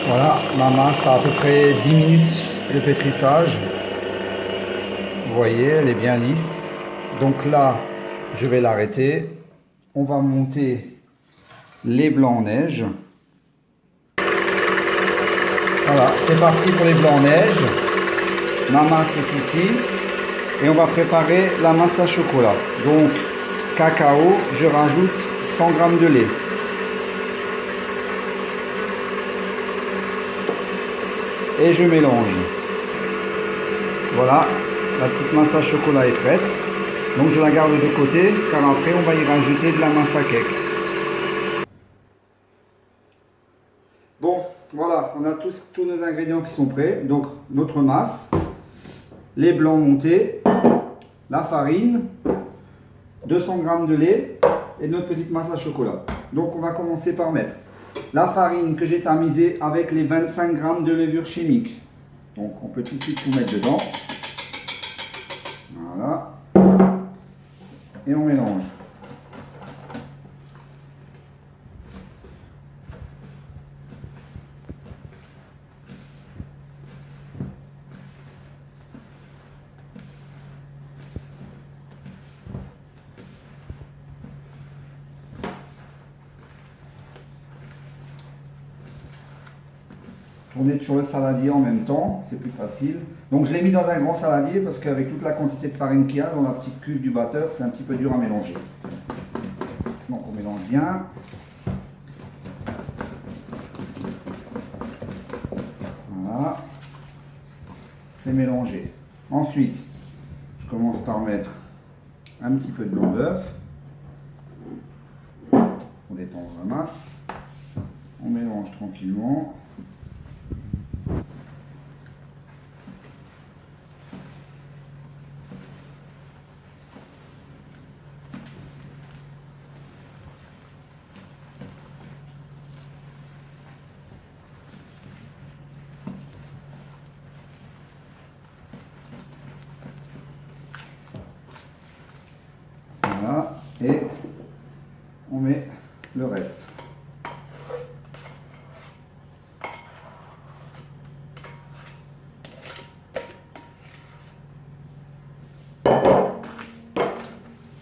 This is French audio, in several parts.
Voilà, ma masse a à peu près 10 minutes de pétrissage. Vous voyez, elle est bien lisse. Donc là, je vais l'arrêter. On va monter les blancs en neige. Voilà, c'est parti pour les blancs en neige. Ma masse est ici. Et on va préparer la masse à chocolat. Donc, cacao, je rajoute 100 g de lait. Et je mélange. Voilà, la petite masse à chocolat est prête. Donc je la garde de côté, car après on va y rajouter de la masse à cake. Bon, voilà, on a tous nos ingrédients qui sont prêts. Donc notre masse, les blancs montés, la farine, 200 g de lait et notre petite masse à chocolat. Donc on va commencer par mettre la farine que j'ai tamisée avec les 25 g de levure chimique. Donc on peut tout de suite tout mettre dedans. Voilà. Et on mélange. Tourner sur le saladier en même temps, c'est plus facile. Donc je l'ai mis dans un grand saladier parce qu'avec toute la quantité de farine qu'il y a dans la petite cuve du batteur, c'est un petit peu dur à mélanger. Donc on mélange bien. Voilà. C'est mélangé. Ensuite, je commence par mettre un petit peu de blanc d'œuf pour détendre la masse. On mélange tranquillement. Voilà, et on met le reste.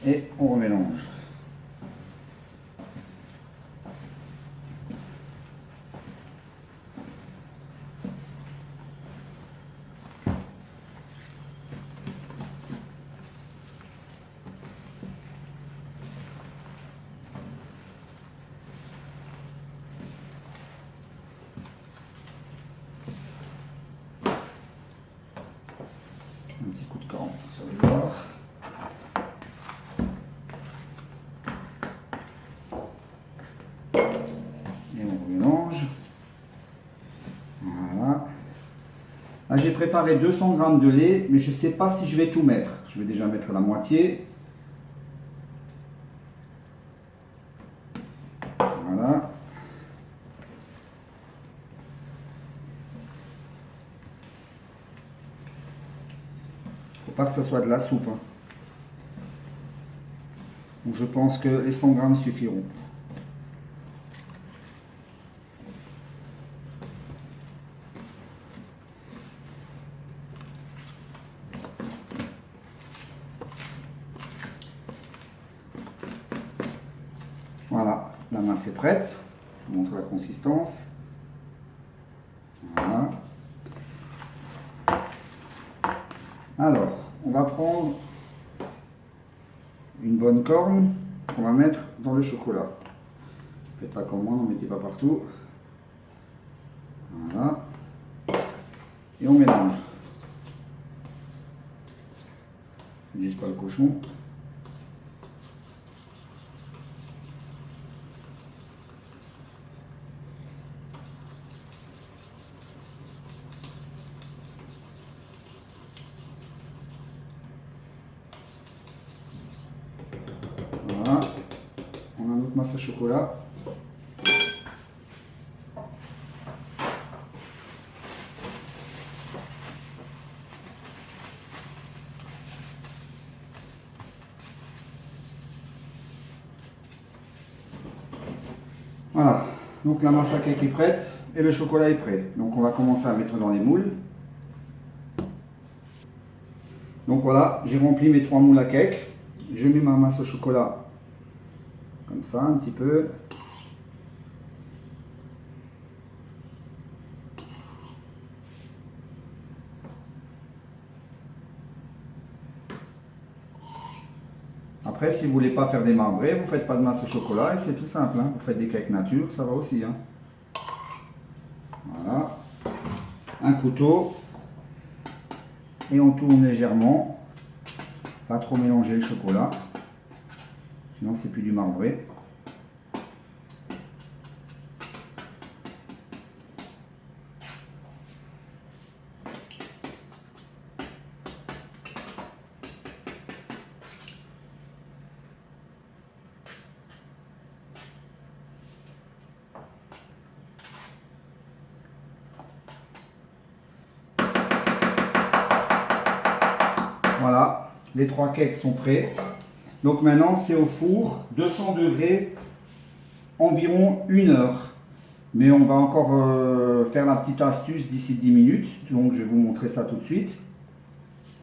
Et on remélange. Un petit coup de corne sur les bords. Et on mélange. Voilà. Là, j'ai préparé 200 g de lait, mais je ne sais pas si je vais tout mettre. Je vais déjà mettre la moitié. Voilà. Faut pas que ce soit de la soupe. Hein. Donc je pense que les 100 g suffiront. Voilà, la masse est prête. Je vous montre la consistance. Voilà. Alors, on va prendre une bonne corne qu'on va mettre dans le chocolat. Faites pas comme moi, n'en mettez pas partout. Voilà. Et on mélange. Juste pas le cochon. Voilà. On a notre masse à chocolat. Voilà, donc la masse à cake est prête. et le chocolat est prêt. Donc on va commencer à mettre dans les moules. Donc voilà, j'ai rempli mes 3 moules à cake. Je mets ma masse au chocolat comme ça un petit peu. Après, si vous ne voulez pas faire des marbrés, vous ne faites pas de masse au chocolat et c'est tout simple. Hein. Vous faites des cakes nature, ça va aussi. Hein. Voilà. Un couteau. Et on tourne légèrement. Pas trop mélanger le chocolat. Sinon, c'est plus du marbré. Voilà, les 3 cakes sont prêts. Donc maintenant, c'est au four, 200 degrés, environ 1 heure. Mais on va encore faire la petite astuce d'ici 10 minutes. Donc je vais vous montrer ça tout de suite.